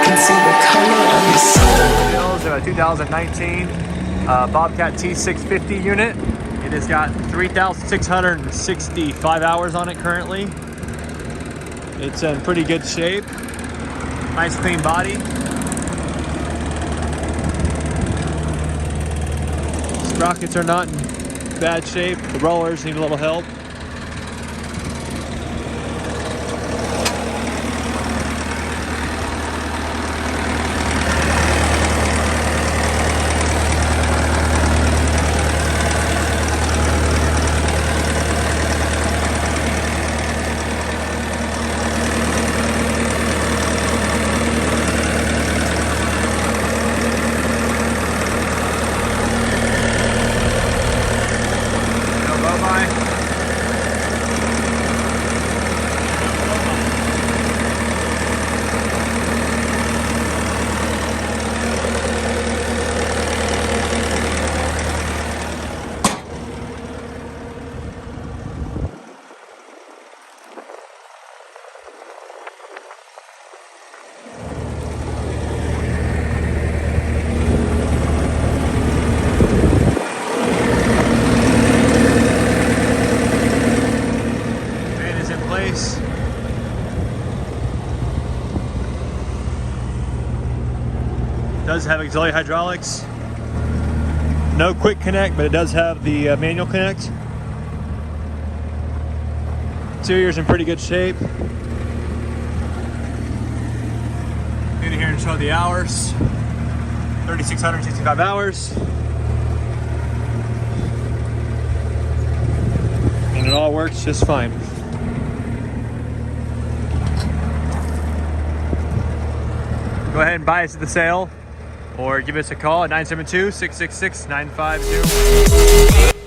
can see the color of your soul. This is a 2019 Bobcat T650 unit. It has got 3,665 hours on it currently. It's in pretty good shape. Nice clean body. Sprockets are not in bad shape. The rollers need a little help. Does have auxiliary hydraulics. No quick connect, but it does have the manual connect. Interior's in pretty good shape. Get in here and show the hours. 3,665 hours. And it all works just fine. Go ahead and buy us at the sale, or give us a call at 972-666-9502.